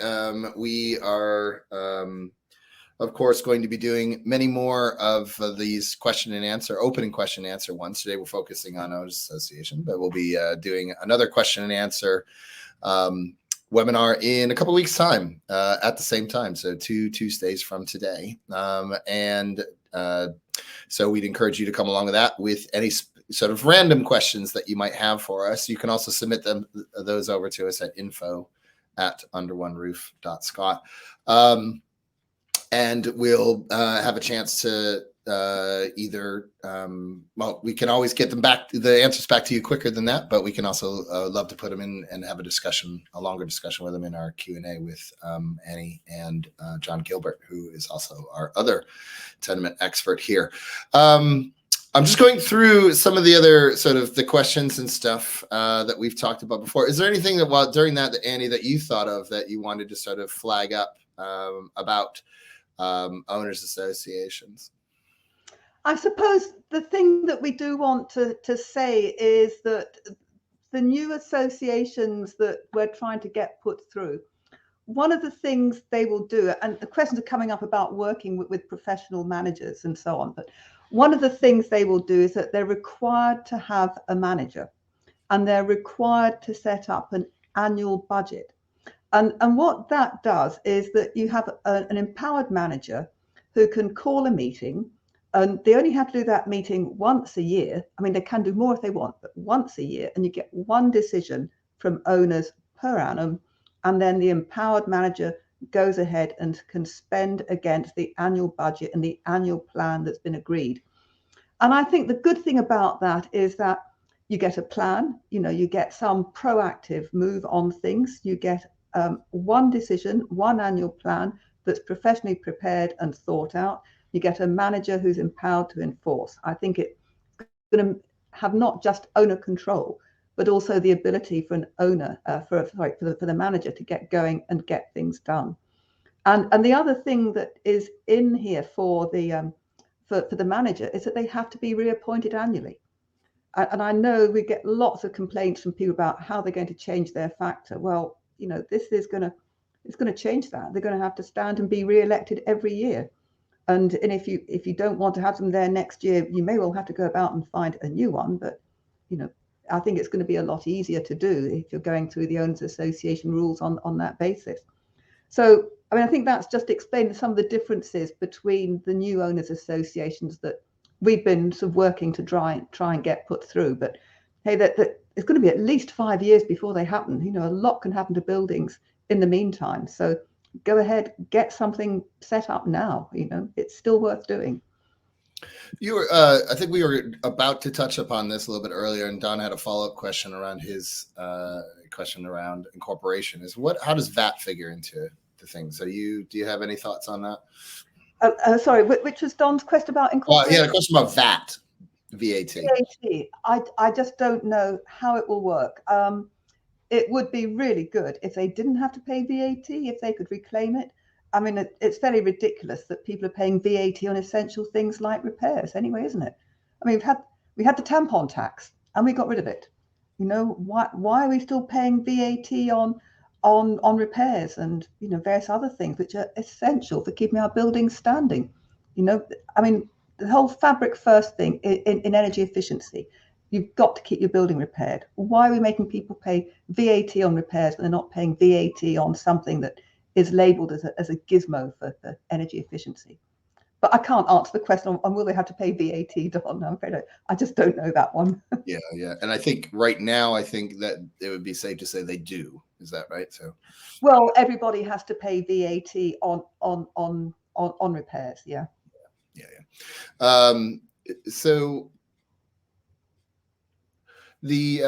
[SPEAKER 3] we are, of course, going to be doing many more of these opening question and answer ones. Today we're focusing on owners association, but we'll be doing another question and answer webinar in a couple of weeks' time at the same time, so 2 Tuesdays from today. So we'd encourage you to come along with that with any sort of random questions that you might have for us. You can also submit those over to us at info@underoneroof.scot. And we'll have a chance to we can always get the answers back to you quicker than that, but we can also love to put them in and have a longer discussion with them in our Q&A with Annie and John Gilbert, who is also our other tenement expert here. I'm just going through some of the other sort of the questions and stuff that we've talked about before. Is there anything that during that, Annie, that you thought of that you wanted to sort of flag up about owners associations?
[SPEAKER 2] I suppose the thing that we do want to say is that the new associations that we're trying to get put through, one of the things they will do, and the questions are coming up about working with professional managers and so on, but one of the things they will do is that they're required to have a manager, and they're required to set up an annual budget. And what that does is that you have an empowered manager who can call a meeting, and they only have to do that meeting once a year. I mean, they can do more if they want, but once a year, and you get one decision from owners per annum, and then the empowered manager goes ahead and can spend against the annual budget and the annual plan that's been agreed. And I think the good thing about that is that you get a plan, you get some proactive move on things, you get one decision, one annual plan that's professionally prepared and thought out. You get a manager who's empowered to enforce. I think it's going to have not just owner control, but also the ability for an owner, for the manager to get going and get things done. And the other thing that is in here for the manager is that they have to be reappointed annually. And I know we get lots of complaints from people about how they're going to change their factor. Well, this is going to change that. They're going to have to stand and be re-elected every year. And if you don't want to have them there next year, you may well have to go about and find a new one. But I think it's going to be a lot easier to do if you're going through the Owners Association rules on that basis. So, I mean, I think that's just explaining some of the differences between the new owners associations that we've been sort of working to try and get put through. But hey, that it's going to be at least 5 years before they happen. A lot can happen to buildings in the meantime. So go ahead, get something set up now. It's still worth doing.
[SPEAKER 3] You were, I think we were about to touch upon this a little bit earlier, and Don had a follow-up question around his question around incorporation. How does VAT figure into the thing? So do you have any thoughts on that?
[SPEAKER 2] Sorry, which was Don's question about incorporation?
[SPEAKER 3] Yeah, the question about VAT.
[SPEAKER 2] I just don't know how it will work. It would be really good if they didn't have to pay VAT, if they could reclaim it. I mean, it's fairly ridiculous that people are paying VAT on essential things like repairs anyway, isn't it? I mean, we had the tampon tax and we got rid of it. Why are we still paying VAT on repairs and various other things which are essential for keeping our buildings standing? I mean, the whole fabric first thing in energy efficiency, you've got to keep your building repaired. Why are we making people pay VAT on repairs when they're not paying VAT on something that is labelled as a gizmo for energy efficiency? But I can't answer the question on will they have to pay VAT, Don. I'm afraid I just don't know that one.
[SPEAKER 3] Yeah. And I think right now, I think that it would be safe to say they do. Is that right? So,
[SPEAKER 2] well, everybody has to pay VAT on repairs. Yeah.
[SPEAKER 3] So the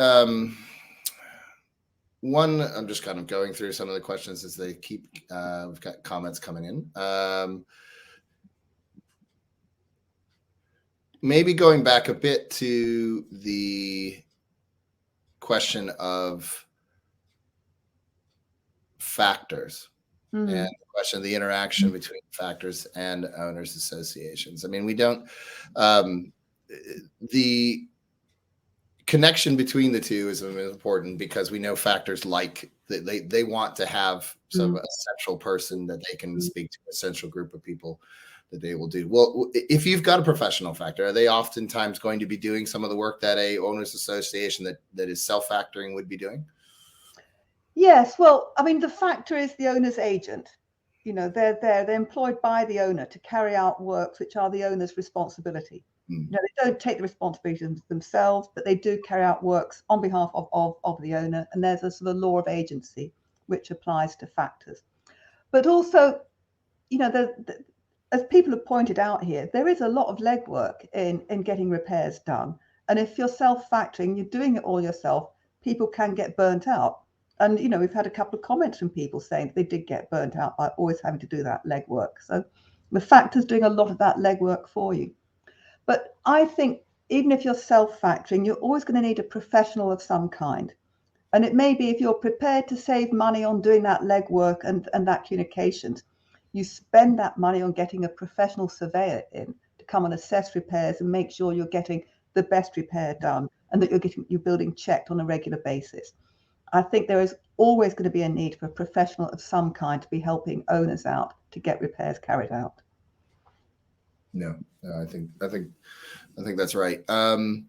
[SPEAKER 3] one, I'm just kind of going through some of the questions as they keep. We've got comments coming in. Maybe going back a bit to the question of factors and the question of the interaction between factors and owners associations. I mean, we don't, the connection between the two is important because we know factors like they want to have some a central person that they can speak to, a central group of people that they will do. Well, if you've got a professional factor, are they oftentimes going to be doing some of the work that a owners association that is self-factoring would be doing?
[SPEAKER 2] Yes, well, I mean, the factor is the owner's agent. They're employed by the owner to carry out works which are the owner's responsibility. They don't take the responsibility themselves, but they do carry out works on behalf of the owner. And there's a sort of law of agency which applies to factors. But also, as people have pointed out here, there is a lot of legwork in getting repairs done. And if you're self-factoring, you're doing it all yourself, people can get burnt out. And, we've had a couple of comments from people saying that they did get burnt out by always having to do that legwork. So the factor's doing a lot of that legwork for you. But I think even if you're self-factoring, you're always going to need a professional of some kind. And it may be if you're prepared to save money on doing that legwork and that communications, you spend that money on getting a professional surveyor in to to come and assess repairs and make sure you're getting the best repair done and that you're getting your building checked on a regular basis. I think there is always going to be a need for a professional of some kind to be helping owners out to get repairs carried out.
[SPEAKER 3] No, I think that's right. Well,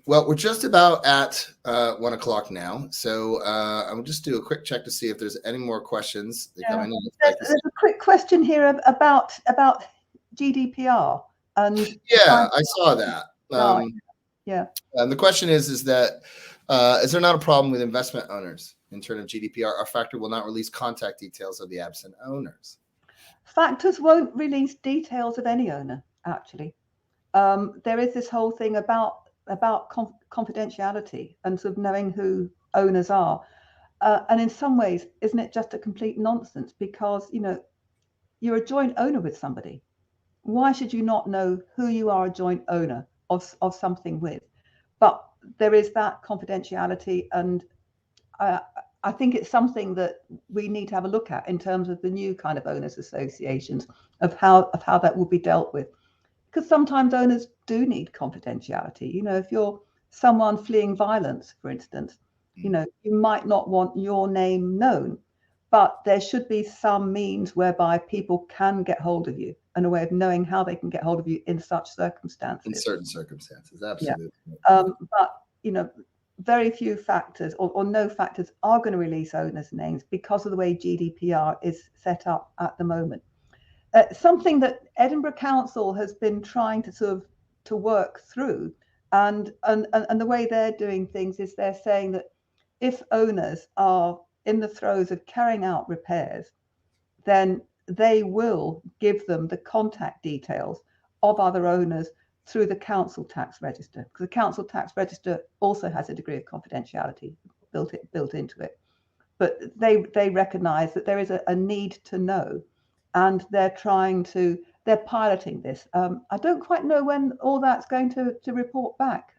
[SPEAKER 3] we're just about at 1 o'clock now, so I'll just do a quick check to see if there's any more questions that come in.
[SPEAKER 2] There's a quick question here about GDPR. And
[SPEAKER 3] I saw that. And the question is that is there not a problem with investment owners in terms of GDPR? Our factor will not release contact details of the absent owners.
[SPEAKER 2] Factors won't release details of any owner, actually. There is this whole thing about confidentiality and sort of knowing who owners are. And in some ways, isn't it just a complete nonsense? Because, you're a joint owner with somebody. Why should you not know who you are a joint owner of something with? But there is that confidentiality, and I think it's something that we need to have a look at in terms of the new kind of owners associations of how that will be dealt with. Because sometimes owners do need confidentiality. If you're someone fleeing violence, for instance, you might not want your name known, but there should be some means whereby people can get hold of you and a way of knowing how they can get hold of you in such circumstances.
[SPEAKER 3] In certain circumstances, absolutely.
[SPEAKER 2] Yeah. But, very few factors or no factors are going to release owners' names because of the way GDPR is set up at the moment. Something that Edinburgh Council has been trying to work through, and the way they're doing things is they're saying that if owners are in the throes of carrying out repairs, then they will give them the contact details of other owners through the council tax register, because the council tax register also has a degree of confidentiality built into it. But they recognise that there is a need to know, and they're piloting this. I don't quite know when all that's going to report back,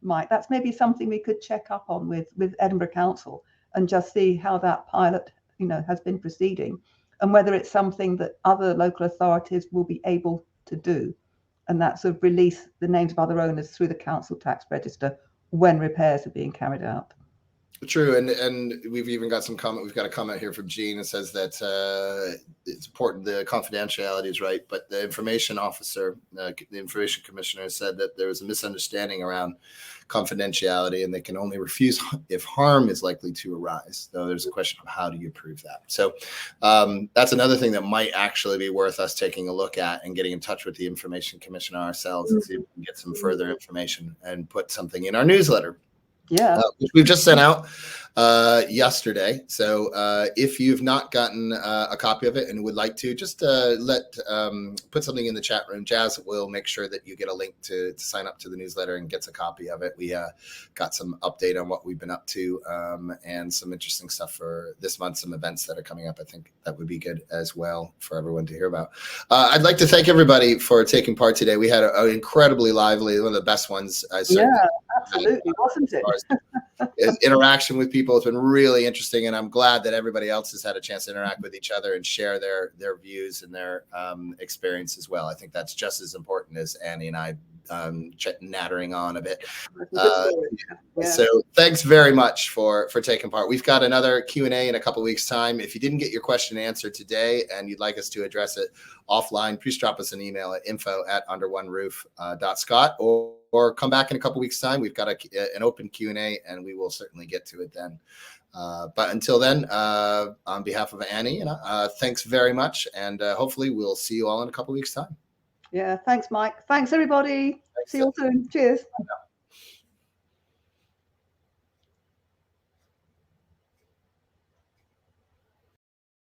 [SPEAKER 2] Mike. That's maybe something we could check up on with Edinburgh Council and just see how that pilot, has been proceeding, and whether it's something that other local authorities will be able to do, and that sort of release the names of other owners through the council tax register when repairs are being carried out.
[SPEAKER 3] True, and we've even got some comment. We've got a comment here from Jean that says that it's important, the confidentiality is right, but the information officer, the information commissioner, said that there was a misunderstanding around confidentiality, and they can only refuse if harm is likely to arise. So there's a question of how do you prove that. So that's another thing that might actually be worth us taking a look at and getting in touch with the information commissioner ourselves and see if we can get some further information and put something in our newsletter.
[SPEAKER 2] Yeah,
[SPEAKER 3] which we've just sent out yesterday. So if you've not gotten a copy of it and would like to, just put something in the chat room. Jazz will make sure that you get a link to sign up to the newsletter and gets a copy of it. We got some update on what we've been up to and some interesting stuff for this month, some events that are coming up. I think that would be good as well for everyone to hear about. I'd like to thank everybody for taking part today. We had an incredibly lively, one of the best ones.
[SPEAKER 2] Absolutely, wasn't it?
[SPEAKER 3] Interaction with people has been really interesting, and I'm glad that everybody else has had a chance to interact with each other and share their views and their experience as well. I think that's just as important as Annie and I nattering on a bit. So thanks very much for taking part. We've got another Q&A in a couple of weeks' time. If you didn't get your question answered today and you'd like us to address it offline, please drop us an email at info@underoneroof.scot or come back in a couple of weeks' time. We've got an open Q&A, and we will certainly get to it then. But until then, on behalf of Annie, thanks very much, and hopefully we'll see you all in a couple of weeks' time.
[SPEAKER 2] Yeah, thanks, Mike. Thanks, everybody. See you all soon. Cheers.
[SPEAKER 3] Bye now.